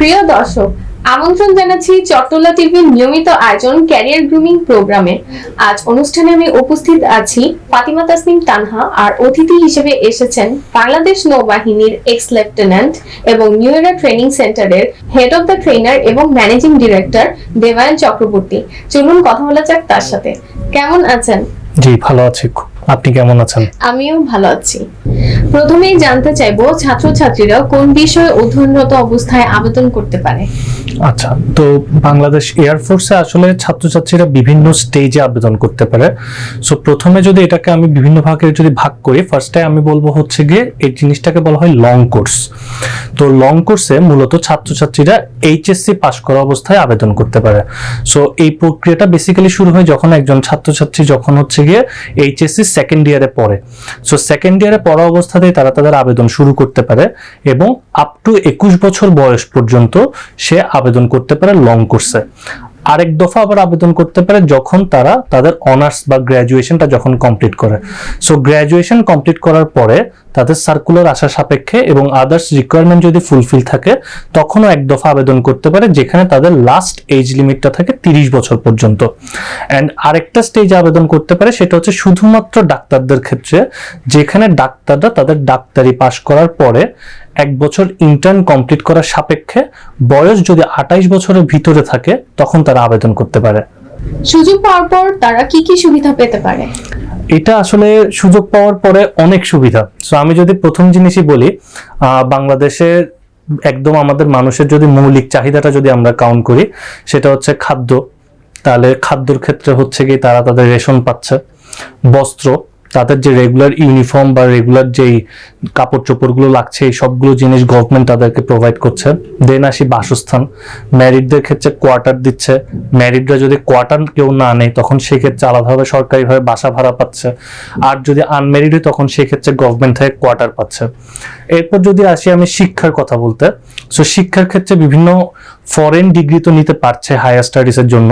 প্রিয় দর্শক, আমন্ত্রণ জানাচ্ছি চট্টলা টিভির নিয়মিত আয়োজন ক্যারিয়ার গ্রুমিং প্রোগ্রামে। আজ অনুষ্ঠানে আমি উপস্থিত আছি ফাতিমা তাসনিম তানহা, আর অতিথি হিসেবে এসেছেন বাংলাদেশ নৌবাহিনীর এক্স লেফটেন্যান্ট এবং নিউ এরা ট্রেনিং সেন্টারের হেড অফ দ্য ট্রেনার এবং ম্যানেজিং ডিরেক্টর দেবায়ন চক্রবর্তী। চলুন কথা বলা যাক তার সাথে। কেমন আছেন? জি, ভালো আছি। আপনি কেমন আছেন? আমিও ভালো আছি। প্রথমেই জানতে চাইবো, ছাত্রছাত্রীরা কোন বিষয়ে অধ্যয়নরত অবস্থায় আবেদন করতে পারে? আচ্ছা, তো বাংলাদেশ এয়ারফোর্সে আসলে ছাত্রছাত্রীরা বিভিন্ন স্টেজে আবেদন করতে পারে। সো প্রথমে যদি এটাকে আমি বিভিন্ন ভাগে যদি ভাগ করি, ফার্স্টে আমি বলবো হচ্ছে গিয়ে এই জিনিসটাকে বলা হয় লং কোর্স। তো লং কোর্সে মূলত ছাত্রছাত্রীরা এইচএসসি পাস করা অবস্থায় আবেদন করতে পারে। সো এই প্রক্রিয়াটা বেসিক্যালি শুরু হয় যখন একজন ছাত্রছাত্রী যখন হচ্ছে গিয়ে এইচএসসি সেকেন্ড ইয়ারে পড়ে। সো সেকেন্ড ইয়ারে পড়া অবস্থাতেই তারা তাদের আবেদন শুরু করতে পারে এবং আপ টু 21 বছর বয়স পর্যন্ত সে আবেদন করতে পারে লং কোর্সে। আরেক দফা আবার আবেদন করতে পারে যখন তারা তাদের অনার্স বা গ্র্যাজুয়েশনটা যখন কমপ্লিট করে। সো গ্র্যাজুয়েশন কমপ্লিট করার পরে তাদের সার্কুলার আশা সাপেক্ষে এবং আদার্স রিকোয়ারমেন্ট যদি ফুলফিল থাকে তখনও এক দফা আবেদন করতে পারে, যেখানে তাদের লাস্ট এজ লিমিটটা থাকে 30 বছর পর্যন্ত। অ্যান্ড আরেকটা স্টেজে আবেদন করতে পারে, সেটা হচ্ছে শুধুমাত্র ডাক্তারদের ক্ষেত্রে, যেখানে ডাক্তাররা তাদের ডাক্তারি পাশ করার পরে 1 বছর ইন্টার্ন কমপ্লিট করার সাপেক্ষে বয়স যদি 28 বছরের ভিতরে থাকে তখন তারা আবেদন করতে পারে। সুযোগ পাওয়ার পর তারা কি কি সুবিধা পেতে পারে? এটা আসলে সুযোগ পাওয়ার পরে অনেক সুবিধা। সো আমি যদি প্রথম জিনিসই বলি, বাংলাদেশে একদম আমাদের মানুষের যদি মৌলিক চাহিদাটা যদি আমরা কাউন্ট করি, সেটা হচ্ছে খাদ্য। তাহলে খাদ্যর ক্ষেত্রে হচ্ছে কি তারা তাদের রেশন পাচ্ছে, বস্ত্র, তাদের যে রেগুলার ইউনিফর্ম বা রেগুলার যেই কাপড় চোপড়গুলো লাগছে এই সবগুলো জিনিস গভর্নমেন্ট তাদেরকে প্রোভাইড করছে। দেন আসি বাসস্থান, ম্যারিডদের ক্ষেত্রে কোয়ার্টার দিচ্ছে। ম্যারিডরা যদি কোয়ার্টার কেউ না নেয় তখন সেক্ষেত্রে আলাদাভাবে সরকারিভাবে বাসা ভাড়া পাচ্ছে। আর যদি আনম্যারিড হয় তখন সেক্ষেত্রে গভর্নমেন্ট থেকে কোয়ার্টার পাচ্ছে। এরপর যদি আসি আমি শিক্ষার কথা বলতে, সো শিক্ষার ক্ষেত্রে বিভিন্ন ফরেন ডিগ্রি তো নিতে পারছে হায়ার স্টাডিজের জন্য,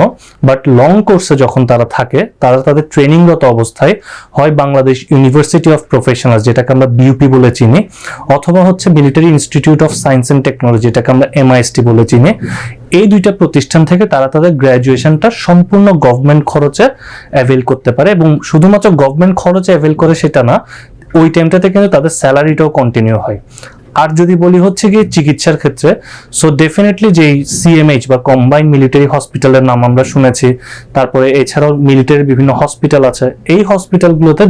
বাট লং কোর্সে যখন তারা থাকে তারা তাদের ট্রেনিংরত অবস্থায় হয় বাংলাদেশ ইউনিভার্সিটি অফ প্রফেশনালস, যেটাকে আমরা বিইউপি বলে চিনি, অথবা হচ্ছে military institute of science and technology, যেটাকে আমরা এমআইএসটি বলে চিনি। এই দুইটা প্রতিষ্ঠান থেকে তারা তাদের গ্র্যাজুয়েশনটা সম্পূর্ণ গভর্নমেন্ট খরচে অ্যাভেল করতে পারে, এবং শুধুমাত্র গভর্নমেন্ট খরচে অ্যাভেল করে সেটা না, ওই টাইমটাতে কিন্তু তাদের স্যালারিটাও কন্টিনিউ হয়। আর যদি বলি হচ্ছে গিয়ে চিকিৎসার ক্ষেত্রে, সো ডেফিনেটলি যেই সিএমএইচ বা কম্বাইন্ড মিলিটারি হসপিটালের নাম আমরা শুনেছি, তারপরে এছাড়াও মিলিটারির বিভিন্ন হসপিটাল আছে, এই হসপিটালগুলোতে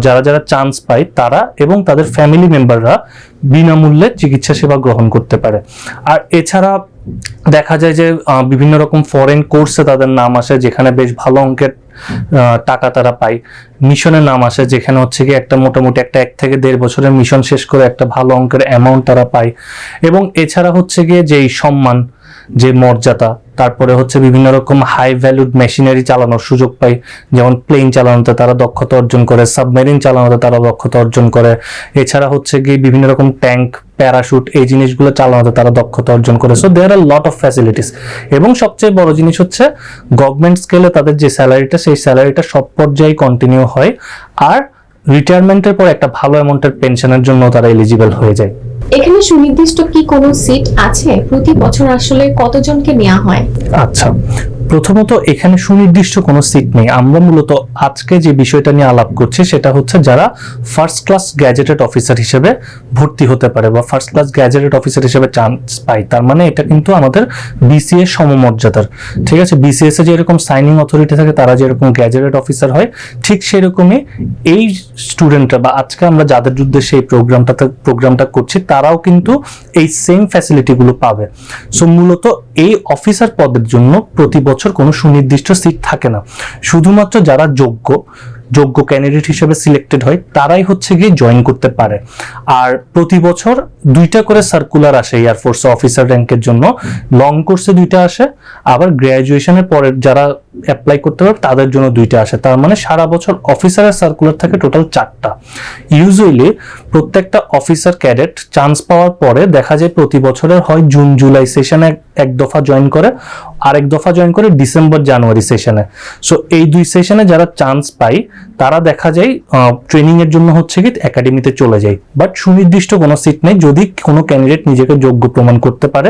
যারা যারা চান্স পায় তারা এবং তাদের ফ্যামিলি মেম্বাররা বিনামূল্যে চিকিৎসা সেবা গ্রহণ করতে পারে। আর এছাড়া দেখা যায় যে বিভিন্ন রকম ফরেন কোর্সে তাদের নাম আসে, যেখানে বেশ ভালো অঙ্কের টাকা তারা পায়। মিশনের নাম আসে, যেখানে হচ্ছে কি একটা মোটামুটি একটা 1 থেকে 1.5 বছরের মিশন শেষ করে একটা ভালো অঙ্কের অ্যামাউন্ট তারা পায়। এবং এছাড়া হচ্ছে গিয়ে যেই সম্মান, যে মর্যাদা, তারপরে হচ্ছে বিভিন্ন রকম হাই ভ্যালুড মেশিনারি চালানোর সুযোগ পায়, যেমন প্লেন চালানোতে তারা দক্ষতা অর্জন করে, সাবমেরিন চালানোতে তারা দক্ষতা অর্জন করে। এছাড়া হচ্ছে গিয়ে বিভিন্ন রকম ট্যাঙ্ক, প্যারাশুট, এই জিনিসগুলো চালানোতে তারা দক্ষতা অর্জন করে। So there are lot of facilities. এবং সবচেয়ে বড় জিনিস হচ্ছে গভর্নমেন্ট স্কেলে তাদের যে স্যালারিটা, সেই স্যালারিটা সব পর্যায়ে কন্টিনিউ হয়, আর রিটায়ারমেন্টের পর একটা ভালো অ্যামাউন্টের পেনশনের জন্য তারা এলিজিবল হয়ে যায়। এখানে সুনির্দিষ্ট কি কোনো সিট আছে? প্রতি বছর আসলে কতজনকে নেওয়া হয়? আচ্ছা, প্রথমত এখানে সুনির্দিষ্ট কোনো সিট নেই। আমরা মূলত আজকে যে বিষয়টা নিয়ে আলাপ করছি সেটা হচ্ছে যারা ফার্স্ট ক্লাস গ্যাজেটেড অফিসার হিসেবে ভর্তি হতে পারে বা ফার্স্ট ক্লাস গ্যাজেটেড অফিসার হিসেবে চান্স পায়। তার মানে এটা কিন্তু আমাদের বিসিএস সমমর্যাদার, ঠিক আছে? বিসিএস এ যেরকম সাইনিং অথরিটি থাকে, তারা যেরকম গ্যাজেটেড অফিসার হয়, ঠিক সেরকমই এই স্টুডেন্টরা বা আজকে আমরা যাদের উদ্দেশ্যে এই প্রোগ্রামটা করছি তারাও কিন্তু এই সেম ফ্যাসিলিটিগুলো পাবে। সো মূলত এই অফিসার পদের জন্য প্রতি বছর কোনো সুনির্দিষ্ট সিট থাকে না। শুধুমাত্র যারা যোগ্য ক্যান্ডিডেট হিসেবে সিলেক্টেড হয় তারাই হচ্ছে গিয়ে জয়েন করতে পারে। আর প্রতি বছর 2টা করে সার্কুলার আসে এয়ারফোর্স অফিসার র্যাঙ্কের জন্য। লং কোর্সে 2টা আসে, আবার গ্র্যাজুয়েশনের পরে যারা অ্যাপ্লাই করতে পারবে তাদের জন্য 2টা আসে। তার মানে সারা বছর অফিসারের সার্কুলার থাকে টোটাল 4টা। ইউজুয়ালি প্রত্যেকটা অফিসার ক্যাডেট চান্স পাওয়ার পরে দেখা যায় প্রতি বছরের হয় জুন জুলাই সেশনে এক দফা জয়েন করে, আরেক দফা জয়েন করে ডিসেম্বর জানুয়ারি সেশনে। সো এই 2 সেশনে যারা চান্স পায় তারা দেখা যায় ট্রেনিং এর জন্য হচ্ছে কি একাডেমিতে চলে যায়। বাট সুনির্দিষ্ট কোনো সিট নেই, যদি কোনো ক্যান্ডিডেট নিজেকে যোগ্য প্রমাণ করতে পারে।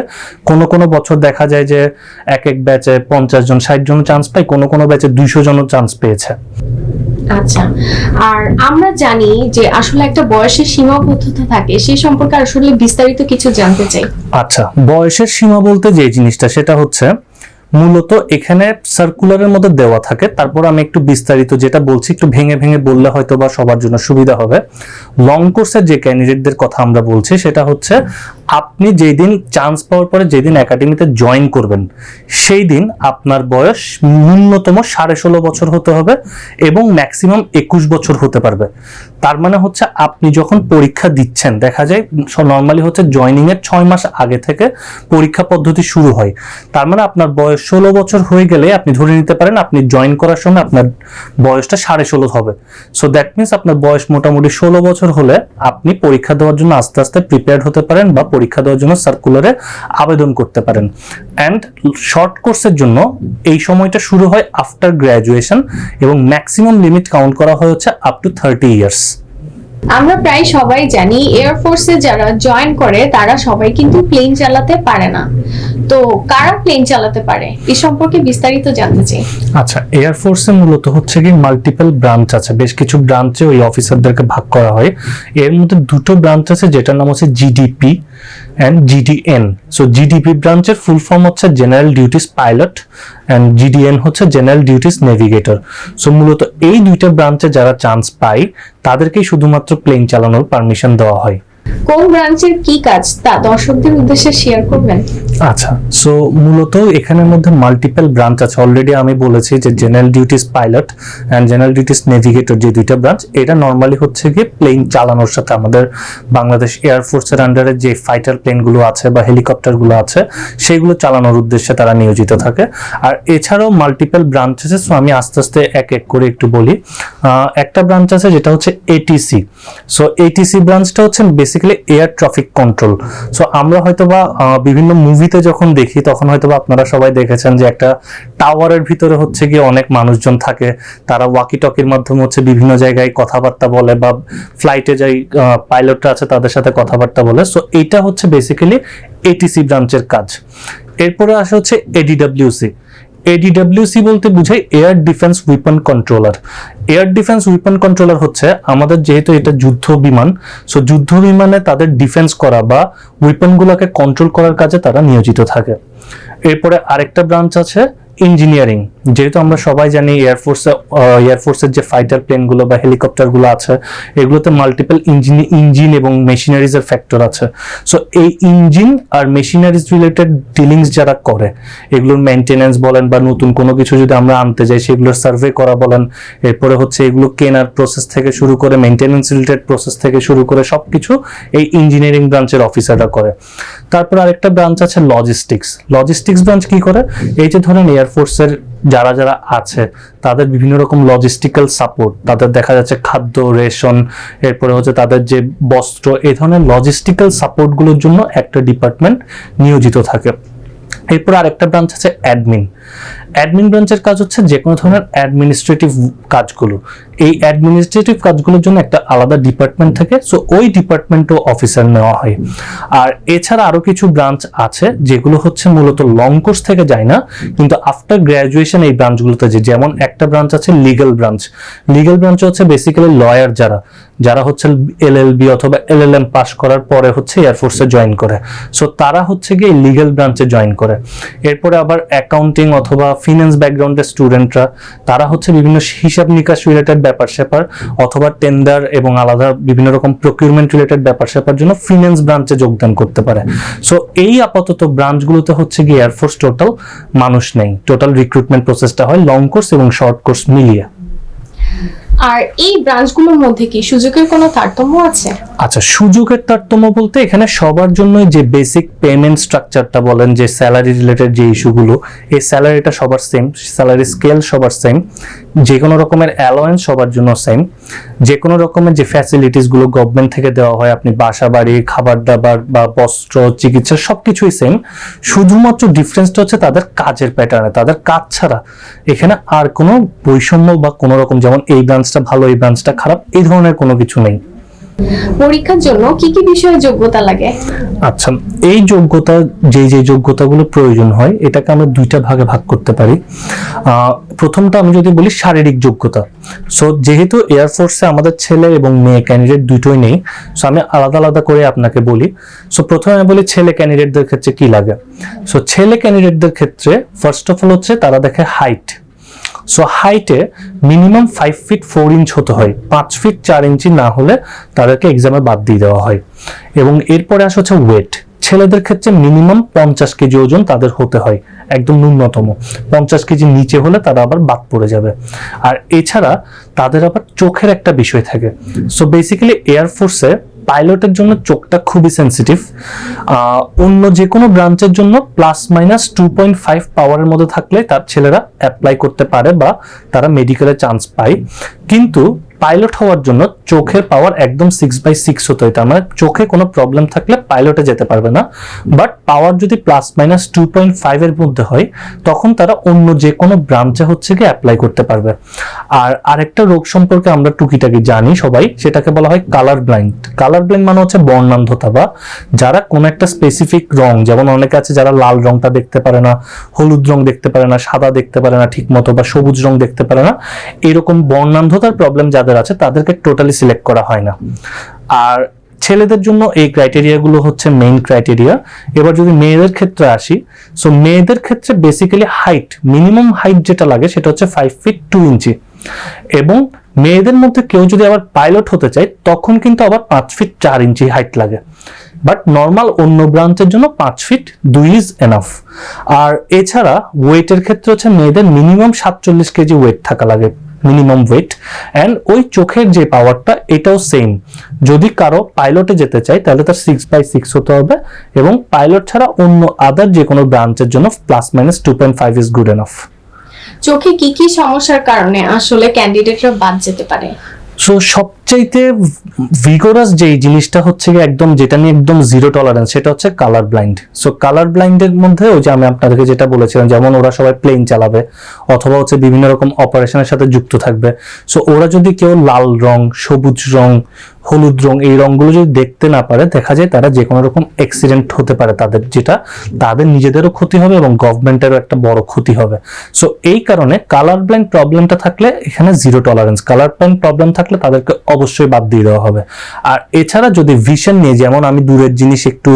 কোনো বছর দেখা যায় যে এক ব্যাচে 50 জন 60 জন চান্স পায়, কোনো ব্যাচে 200 জনও চান্স পেয়েছে। আচ্ছা, আর আমরা জানি যে আসলে একটা বয়সের সীমাবদ্ধতা থাকে, সেই সম্পর্কে আসলে বিস্তারিত কিছু জানতে চাই। আচ্ছা, বয়সের সীমা বলতে যে জিনিসটা সেটা হচ্ছে মূলত এখানে সার্কুলারের মধ্যে দেওয়া থাকে। তারপর আমি একটু বিস্তারিত যেটা বলছি একটু ভেঙে ভেঙে বললে হয়তো বা সবার জন্য সুবিধা হবে। লং কোর্সের যে ক্যান্ডিডেটদের কথা আমরা বলছি সেটা হচ্ছে আপনি যেই দিন চান্স পাওয়ার পরে যেদিন একাডেমিতে জয়েন করবেন সেই দিন আপনার বয়স ন্যূনতম 16.5 বছর হতে হবে এবং ম্যাক্সিমাম 21 বছর হতে পারবে। তার মানে হচ্ছে আপনি যখন পরীক্ষা দিচ্ছেন দেখা যায় নর্মালি হচ্ছে জয়নিং এর 6 মাস আগে থেকে পরীক্ষা পদ্ধতি শুরু হয়। তার মানে আপনার বয়স 16 বছর হয়ে গেলে আপনি ধরে নিতে পারেন আপনি জয়েন করার সময় আপনার বয়সটা 16.5 হবে। সো দ্যাট মিনস আপনার বয়স মোটামুটি 16 বছর হলে আপনি পরীক্ষা দেওয়ার জন্য আস্তে আস্তে প্রিপেয়ার্ড হতে পারেন বা পরীক্ষা দেওয়ার জন্য সার্কুলারে আবেদন করতে পারেন। অ্যান্ড শর্ট কোর্সের জন্য এই সময়টা শুরু হয় আফটার গ্র্যাজুয়েশন এবং ম্যাক্সিমাম লিমিট কাউন্ট করা হয় হচ্ছে আপ টু 30 ইয়ার্স। আমরা প্রায় সবাই জানি এয়ারফোর্সে যারা জয়েন করে তারা সবাই কিন্তু প্লেন চালাতে পারে না, তো কারা প্লেন চালাতে পারে এই সম্পর্কে বিস্তারিত জানতে চাই। আচ্ছা, এয়ারফোর্সে মূলত হচ্ছে কি মাল্টিপল ব্রাঞ্চ আছে, বেশ কিছু ব্রাঞ্চে ওই অফিসারদেরকে ভাগ করা হয়। এর মধ্যে 2টো ব্রাঞ্চ আছে যেটার নাম হচ্ছে জিডিপি অ্যান্ড জিডিএন। সো জিডিপি ব্রাঞ্চের ফুল ফর্ম হচ্ছে জেনারেল ডিউটিস পাইলট অ্যান্ড জিডিএন হচ্ছে জেনারেল ডিউটিস নেভিগেটর। সো মূলত এই 2টা ব্রাঞ্চে যারা চান্স পায় তাদেরকেই শুধুমাত্র প্লেন চালানোর পারমিশন দেওয়া হয়। কোন ব্রাঞ্চের কি কাজ তা দর্শকদের উদ্দেশ্যে শেয়ার করবেন? আচ্ছা, সো মূলত এখানের মধ্যে মাল্টিপল ব্রাঞ্চ আছে। অলরেডি আমি বলেছি যে general duties pilot and general duties navigator যে 2টা ব্রাঞ্চ, এটা নর্মালি হচ্ছে গিয়ে প্লেন চালানোর সাথে আমাদের বাংলাদেশ এয়ারফোর্সের আন্ডারে যে ফাইটার প্লেনগুলো আছে বা হেলিকপ্টারগুলো আছে সেগুলো চালানোর উদ্দেশ্যে তারা নিয়োজিত থাকে। আর এছাড়াও মাল্টিপল ব্রাঞ্চ আছে। সো আমি আস্তে আস্তে এক এক করে একটু বলি। একটা ব্রাঞ্চ আছে যেটা হচ্ছে এটিসি। সো এটিসি ব্রাঞ্চটা হচ্ছে basically air traffic control. So আমরা হয়তোবা বিভিন্ন মুভিতে যখন দেখি তখন হয়তোবা আপনারা সবাই দেখেছেন যে একটা টাওয়ারের ভিতরে হচ্ছে গিয়ে অনেক মানুষজন থাকে, তারা ওয়াকি টকির মাধ্যমে হচ্ছে বিভিন্ন জায়গায় কথাবার্তা বলে বা ফ্লাইটে যাই পাইলটরা আছে তাদের সাথে কথাবার্তা বলে। সো এটা হচ্ছে বেসিক্যালি এটিসি ব্রাঞ্চের কাজ। এরপরে আসে হচ্ছে এডিডব্লিউসি। এডিডব্লিউসি বলতে বুঝায় air defence weapon controller. Air defence weapon controller হচ্ছে আমাদের যেহেতু এটা যুদ্ধ বিমান, সো যুদ্ধ বিমানে তাদের ডিফেন্স করা বা উইপনগুলোকে কন্ট্রোল করার কাজে তারা নিয়োজিত থাকে। এরপরে আরেকটা ব্রাঞ্চ আছে ইঞ্জিনিয়ারিং। যেহেতু আমরা সবাই জানি এয়ারফোর্সের যে ফাইটার প্লেনগুলো বা হেলিকপ্টারগুলো আছে এগুলোতে মাল্টিপল ইঞ্জিন এবং মেশিনারিজের ফ্যাক্টর আছে। সো এই ইঞ্জিন আর মেশিনারিজ রিলেটেড ডিলিংস যারা করে, এগুলোর মেনটেনেন্স বলেন বা নতুন কোনো কিছু যদি আমরা আনতে যাই সেগুলোর সার্ভে করা বলেন, এরপরে হচ্ছে এগুলো কেনার প্রসেস থেকে শুরু করে মেনটেনেন্স রিলেটেড প্রসেস থেকে শুরু করে সবকিছু এই ইঞ্জিনিয়ারিং ব্রাঞ্চের অফিসাররা করে। তারপর আরেকটা ব্রাঞ্চ আছে লজিস্টিক্স। লজিস্টিক্স ব্রাঞ্চ কি করে? এই যে ধরেন এয়ারফোর্সের যারা যারা আছে তাদের বিভিন্ন রকম লজিস্টিক্যাল সাপোর্ট, তাদের দেখা যাচ্ছে খাদ্য রেশন, এরপরে হচ্ছে তাদের যে বস্ত্র, এই ধরনের লজিস্টিক্যাল সাপোর্টগুলোর জন্য একটা ডিপার্টমেন্ট নিয়োজিত থাকে। এরপর আরেকটা ব্রাঞ্চ আছে অ্যাডমিন। অ্যাডমিন ব্রাঞ্চের কাজ হচ্ছে যে কোনো ধরনের অ্যাডমিনিস্ট্রেটিভ কাজগুলো। এই অ্যাডমিনিস্ট্রেটিভ কাজগুলোর জন্য একটা আলাদা ডিপার্টমেন্ট থাকে। সো ওই ডিপার্টমেন্টও অফিসার নেওয়া হয়। আর এছাড়া আরো কিছু ব্রাঞ্চ আছে যেগুলো হচ্ছে মূলত লং কোর্স থেকে যায় না, কিন্তু আফটার গ্র্যাজুয়েশন এই ব্রাঞ্চগুলোতে যায়। যেমন একটা ব্রাঞ্চ আছে লিগ্যাল ব্রাঞ্চ। লিগ্যাল ব্রাঞ্চ হচ্ছে বেসিক্যালি লয়ার যারা হচ্ছে এলএলবি অথবা এলএলএম পাস করার পরে হচ্ছে এয়ারফোর্সে জয়েন করে। সো তারা হচ্ছে গিয়ে লিগ্যাল ব্রাঞ্চে জয়েন করে। এরপরে আবার অ্যাকাউন্টিং অথবা ফিনান্স ব্যাকগ্রাউন্ডের স্টুডেন্টরা, তারা হচ্ছে বিভিন্ন হিসাব নিকাশ রিলেটেড ব্যাপার স্যাপার অথবা টেন্ডার এবং আলাদা বিভিন্ন রকম প্রকিউরমেন্ট রিলেটেড ব্যাপার স্যাপার জন্য ফিনান্স ব্রাঞ্চে যোগদান করতে পারে। সো এই আপাতত ব্রাঞ্চগুলোতে হচ্ছে গিয়ে এয়ারফোর্স টোটাল মানুষ নেই। টোটাল রিক্রুটমেন্ট প্রসেসটা হয় লং কোর্স এবং শর্ট কোর্স মিলিয়ে। আর এই ব্রাঞ্চগুলোর মধ্যে কি সুযোগের কোনো তারতম্য আছে? আচ্ছা, সুযোগের তারতম্য বলতে এখানে সবার জন্যই যে বেসিক পেমেন্ট স্ট্রাকচারটা বলেন, যে স্যালারি রিলেটেড যে ইস্যুগুলো, এই স্যালারিটা সবার সেম, স্যালারি স্কেল সবার সেম, যে কোনো রকমের অ্যালাওয়েন্স সবার জন্য সেম, যে কোনো রকমের যে ফ্যাসিলিটিসগুলো গভর্নমেন্ট থেকে দেওয়া হয়, আপনি বাসা বাড়ি, খাবার দাবার বা বস্ত্র, চিকিৎসা সবকিছুই সেম। শুধুমাত্র ডিফারেন্সটা হচ্ছে তাদের কাজের প্যাটার্নে, তাদের কাজ ছাড়া এখানে আর কোনো বৈষম্য বা কোনো রকম যেমন এই ব্রাঞ্চটা ভালো এই ব্রাঞ্চটা খারাপ এই ধরনের কোনো কিছু নেই। পরীক্ষার জন্য কি কি বিষয়ে যোগ্যতা লাগে? আচ্ছা, এই যোগ্যতা যে যোগ্যতাগুলো প্রয়োজন হয় এটাকে আমরা দুইটা ভাগে ভাগ করতে পারি। প্রথমটা আমি যদি বলি শারীরিক যোগ্যতা। সো যেহেতু এয়ারফোর্সে আমাদের ছেলে এবং মেয়ে ক্যান্ডিডেট দুটোই নেই, সো আমি আলাদা আলাদা করে আপনাকে বলি। সো প্রথমে আমি বলি ছেলে ক্যান্ডিডেটদের ক্ষেত্রে কি লাগে। সো ছেলে ক্যান্ডিডেটদের ক্ষেত্রে ফার্স্ট অফ অল হচ্ছে তারা দেখে হাইট। সো হাইটে মিনিমাম 5 ফিট 4 ইঞ্চ হতে হয়, 5 ফিট 4 ইঞ্চি না হলে তাদেরকে এক্সামে বাদ দিয়ে দেওয়া হয়। এবং এরপরে আসে হচ্ছে ওয়েট। ছেলেদের ক্ষেত্রে মিনিমাম 50 কেজি ওজন তাদের হতে হয়, একদম ন্যূনতম। 50 কেজি নিচে হলে তারা আবার বাদ পড়ে যাবে। আর এছাড়া তাদের আবার চোখের একটা বিষয় থাকে। সো বেসিক্যালি এয়ারফোর্সে পাইলটের জন্য চোখটা খুবই সেন্সিটিভ। অন্য যে কোনো ব্রাঞ্চের জন্য ±2.5 পাওয়ারের মধ্যে থাকলে তার ছেলেরা অ্যাপ্লাই করতে পারে বা তারা মেডিকেলে চান্স পায়। কিন্তু পাইলট হওয়ার জন্য চোখের পাওয়ার একদম 6/6 হতে হয়। তার মানে চোখে কোনো প্রবলেম থাকলে পাইলটে যেতে পারবে না। বাট পাওয়ার যদি ±2.5 এর মধ্যে হয় তখন তারা অন্য যে কোনো ব্রাঞ্চে হচ্ছে গিয়ে অ্যাপ্লাই করতে পারবে। আর আরেকটা রোগ সম্পর্কে আমরা টুকিটাকি জানি সবাই, সেটাকে বলা হয় কালার ব্লাইন্ড। কালার ব্লাইন্ড মানে হচ্ছে বর্ণান্ধতা, বা যারা কোনো একটা স্পেসিফিক রং, যেমন অনেকে আছে যারা লাল রংটা দেখতে পারে না, হলুদ রং দেখতে পারে না, সাদা দেখতে পারে না ঠিক মতো, বা সবুজ রং দেখতে পারে না, এরকম বর্ণান্ধতার প্রবলেম যাদের আছে তাদেরকে টোটালি সিলেক্ট করা হয় না। আর ছেলেদের জন্য এই ক্রাইটেরিয়া গুলো হচ্ছে মেইন ক্রাইটেরিয়া। এবার যদি মেয়েদের ক্ষেত্রে আসি, সো মেয়েদের ক্ষেত্রে বেসিক্যালি হাইট, মিনিমাম হাইট যেটা লাগে সেটা হচ্ছে 5 ফিট 2 ইঞ্চি। এবং মেয়েদের মধ্যে কেউ যদি আবার পাইলট হতে চায় তখন কিন্তু আবার 5 ফিট 4 ইঞ্চি হাইট লাগে। বাট নর্মাল অন্য ব্রাঞ্চের জন্য 5 ফিট 2 ইজ এনাফ। আর এছাড়া ওয়েটের ক্ষেত্রে হচ্ছে মেয়েদের মিনিমাম 47 কেজি ওয়েট থাকা লাগে, মিনিমাম ওয়েট। অ্যান্ড ওই চোখের যে পাওয়ারটা এটাও সেম। যদি কারো পাইলটে যেতে চায় তাহলে তার 6/6 হতে হবে, এবং পাইলট ছাড়া অন্য আদার যে কোনো ব্রাঞ্চের জন্য ±2.5 ইজ গুড এনাফ। চোখে কি কি সমস্যার কারণে আসলে ক্যান্ডিডেটরা বাদ যেতে পারে? সো সবচাইতে ভিগোরাস যে জিনিসটা হচ্ছে একদম যেটা নিয়ে একদম জিরো টলারেন্স, সেটা হচ্ছে কালার ব্লাইন্ড। সো কালার ব্লাইন্ডের মধ্যে ওই যে আমি আপনাদেরকে যেটা বলেছিলাম, যেমন ওরা সবাই প্লেন চালাবে অথবা হচ্ছে বিভিন্ন রকম অপারেশনের সাথে যুক্ত থাকবে। সো ওরা যদি কেউ লাল রং, সবুজ রং, হলুদ রং এই রংগুলো যদি দেখতে না পারে, দেখা যায় তারা যে কোনো রকম অ্যাক্সিডেন্ট হতে পারে তাদের, যেটা তাদের নিজেদেরও ক্ষতি হবে এবং গভর্নমেন্টেরও একটা বড় ক্ষতি হবে। সো এই কারণে কালার ব্লাইন্ড প্রবলেমটা থাকলে এখানে zero tolerance. Colour blind problem থাকলে তাদেরকে অবশ্যই বাদ দিয়ে দেওয়া হবে। আর এছাড়া যদি ভিশন নিয়ে, যেমন আমি দূরের জিনিস একটু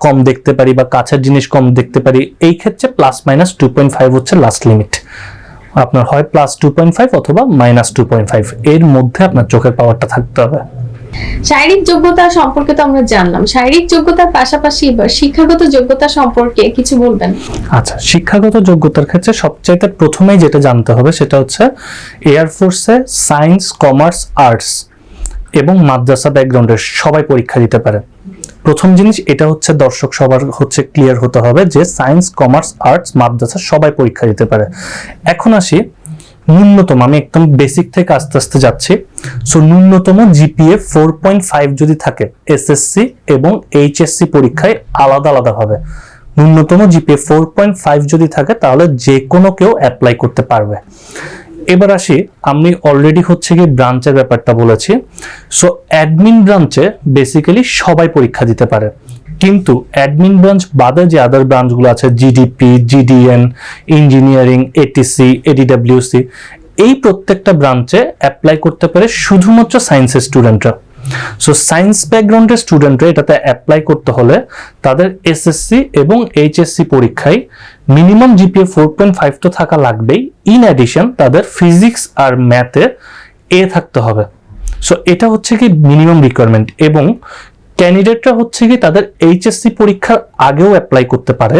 কম দেখতে পারি বা কাছের জিনিস কম দেখতে পারি, এই ক্ষেত্রে ±2.5 হচ্ছে লাস্ট লিমিট। আপনার হয় +2.5 অথবা -2.5, এর মধ্যে আপনার চোখের পাওয়ারটা থাকতে হবে। শারীরিক যোগ্যতা সম্পর্কে তো আমরা জানলাম, শারীরিক যোগ্যতার পাশাপাশি এবার শিক্ষাগত যোগ্যতা সম্পর্কে কিছু বলবেন? আচ্ছা, শিক্ষাগত যোগ্যতার ক্ষেত্রে সবচাইতে প্রথমেই যেটা জানতে হবে সেটা হচ্ছে এয়ারফোর্সে সায়েন্স, কমার্স, আর্টস এবং মাদ্রাসা ব্যাকগ্রাউন্ডের সবাই পরীক্ষা দিতে পারে। প্রথম জিনিস এটা হচ্ছে দর্শক সবার হচ্ছে ক্লিয়ার হতে হবে যে সায়েন্স, কমার্স, আর্টস, মাদ্রাসা সবাই পরীক্ষা দিতে পারে। এখন আসি ন্যূনতম, আমি একদম বেসিক থেকে আস্তে আস্তে যাচ্ছি। সো ন্যূনতম জিপিএ 4.5 যদি থাকে এসএসসি এবং এইচএসসি পরীক্ষায় আলাদা আলাদা ভাবে, ন্যূনতম জিপিএ 4.5 যদি থাকে তাহলে যে কোনো কেউ অ্যাপ্লাই করতে পারবে। এবার আসি, আমি অলরেডি হচ্ছে কি ব্রাঞ্চের ব্যাপারটা বলেছি। সো অ্যাডমিন ব্রাঞ্চে বেসিক্যালি সবাই পরীক্ষা দিতে পারে, কিন্তু অ্যাডমিন ব্রাঞ্চ বাদে যে আদার ব্রাঞ্চগুলো আছে, জিডিপি, জিডিএন, ইঞ্জিনিয়ারিং, এটিসি, এডিডব্লিউসি, এই প্রত্যেকটা ব্রাঞ্চে অ্যাপ্লাই করতে পারে শুধুমাত্র সায়েন্সের স্টুডেন্টরা। সো সায়েন্স ব্যাকগ্রাউন্ডের স্টুডেন্টরা এটাতে অ্যাপ্লাই করতে হলে তাদের এসএসসি এবং এইচএসসি পরীক্ষায় মিনিমাম জিপিএ 4.5 তো থাকা লাগবেই। ইন অ্যাডিশন তাদের ফিজিক্স আর ম্যাথে এ থাকতে হবে। সো এটা হচ্ছে কি মিনিমাম রিকোয়ারমেন্ট। এবং ক্যান্ডিডেটরা হচ্ছে কি তাদের এইচএসসি পরীক্ষার আগেও অ্যাপ্লাই করতে পারে,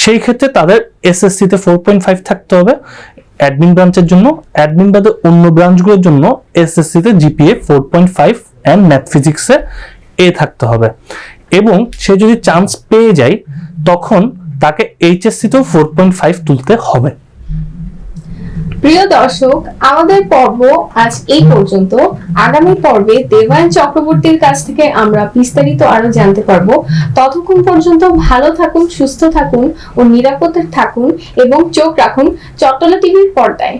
সেই ক্ষেত্রে তাদের এসএসসিতে 4.5 থাকতে হবে অ্যাডমিন ব্রাঞ্চের জন্য, অ্যাডমিন বাদে অন্য ব্রাঞ্চগুলোর জন্য এসএসসি তে জিপিএ 4.5 এন্ড ম্যাথ ফিজিক্সে এ থাকতে হবে। এবং সে যদি চান্স পেয়ে যায় তখন তাকে এইচএসসি তেও 4.5 তুলতে হবে। প্রিয় দর্শক, আমাদের পর্ব আজ এই পর্যন্ত। আগামী পর্বে দেবায়ন চক্রবর্তীর কাছ থেকে আমরা বিস্তারিত আরো জানতে পারবো। ততক্ষণ পর্যন্ত ভালো থাকুন, সুস্থ থাকুন ও নিরাপদে থাকুন এবং চোখ রাখুন চট্টলা টিভির পর্দায়।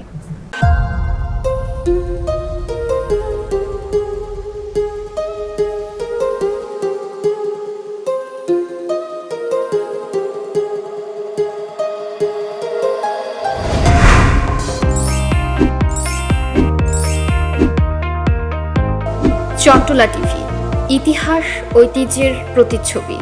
চট্টলা টিভি, ইতিহাস ঐতিহ্যের প্রতিচ্ছবি।